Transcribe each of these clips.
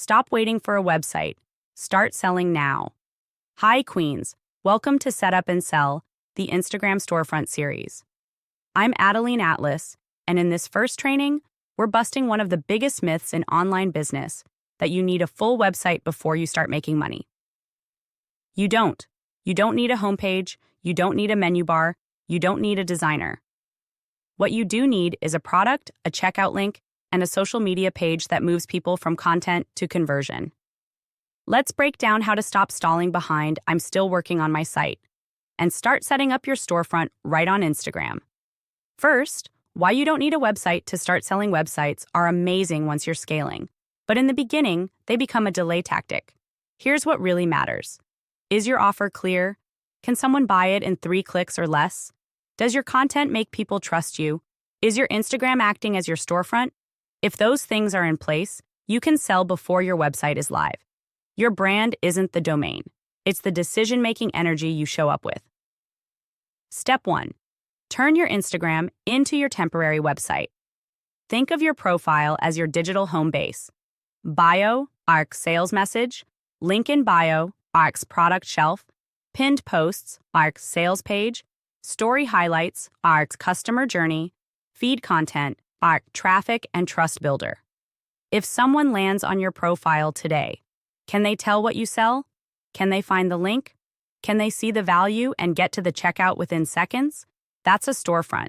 Stop waiting for a website. Start selling now. Hi, Queens. Welcome to Set Up and Sell, the Instagram Storefront series. I'm ADELINE Atlas, and in this first training, we're busting one of the biggest myths in online business, that you need a full website before you start making money. You don't. You don't need a homepage, you don't need a menu bar, you don't need a designer. What you do need is a product, a checkout link, and a social media page that moves people from content to conversion. Let's break down how to stop stalling behind "I'm still working on my site" and start setting up your storefront right on Instagram. First, why you don't need a website to start selling. Websites are amazing once you're scaling, but in the beginning, they become a delay tactic. Here's what really matters. Is your offer clear? Can someone buy it in 3 clicks or less? Does your content make people trust you? Is your Instagram acting as your storefront? If those things are in place, you can sell before your website is live. Your brand isn't the domain. It's the decision-making energy you show up with. Step 1. Turn your Instagram into your temporary website. Think of your profile as your digital home base. Bio, ARC's sales message. Link in bio, ARC's product shelf. Pinned posts, ARC's sales page. Story highlights, ARC's customer journey. Feed content, ARC traffic and trust builder. If someone lands on your profile today, can they tell what you sell? Can they find the link? Can they see the value and get to the checkout within seconds? That's a storefront.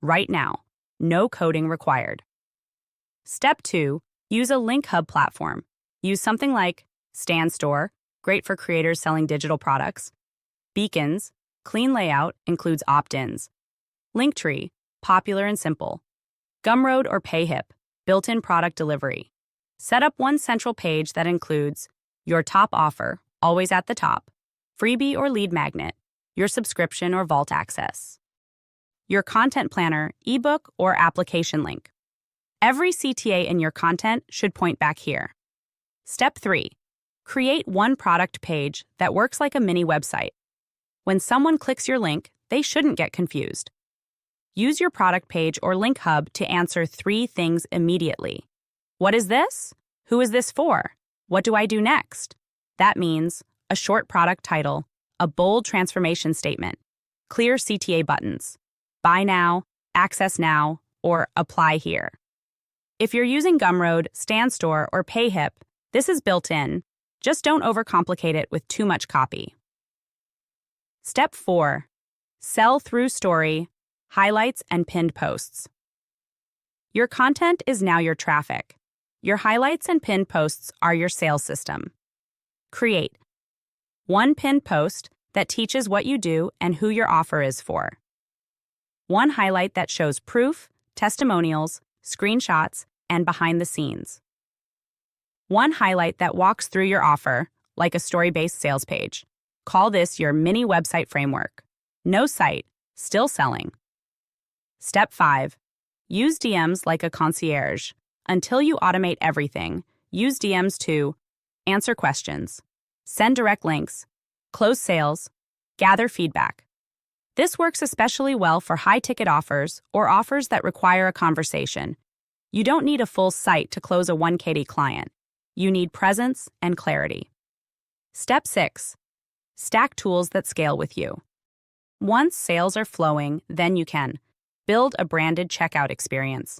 Right now. No coding required. Step 2. Use a link hub platform. Use something like Stand Store, great for creators selling digital products. Beacons, clean layout, includes opt-ins. Linktree, popular and simple. Gumroad or Payhip, built-in product delivery. Set up one central page that includes your top offer, always at the top, freebie or lead magnet, your subscription or vault access, your content planner, ebook, or application link. Every CTA in your content should point back here. Step 3. Create one product page that works like a mini website. When someone clicks your link, they shouldn't get confused. Use your product page or link hub to answer 3 things immediately. What is this? Who is this for? What do I do next? That means a short product title, a bold transformation statement, clear CTA buttons, buy now, access now, or apply here. If you're using Gumroad, Stand Store, or Payhip, this is built in. Just don't overcomplicate it with too much copy. Step 4. Sell through story, highlights, and pinned posts. Your content is now your traffic. Your highlights and pinned posts are your sales system. Create one pinned post that teaches what you do and who your offer is for. One highlight that shows proof, testimonials, screenshots, and behind the scenes. One highlight that walks through your offer, like a story-based sales page. Call this your mini website framework. No site, still selling. Step 5. Use DMs like a concierge. Until you automate everything, use DMs to answer questions, send direct links, close sales, gather feedback. This works especially well for high-ticket offers or offers that require a conversation. You don't need a full site to close a 1KD client. You need presence and clarity. Step 6. Stack tools that scale with you. Once sales are flowing, then you can build a branded checkout experience,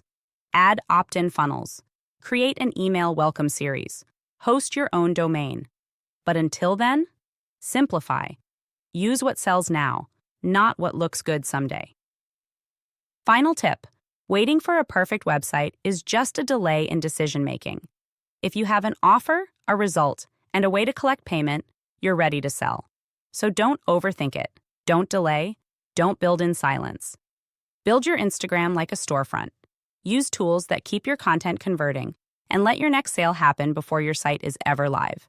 add opt-in funnels, create an email welcome series, host your own domain. But until then, simplify. Use what sells now, not what looks good someday. Final tip. Waiting for a perfect website is just a delay in decision-making. If you have an offer, a result, and a way to collect payment, you're ready to sell. So don't overthink it. Don't delay. Don't build in silence. Build your Instagram like a storefront. Use tools that keep your content converting, and let your next sale happen before your site is ever live.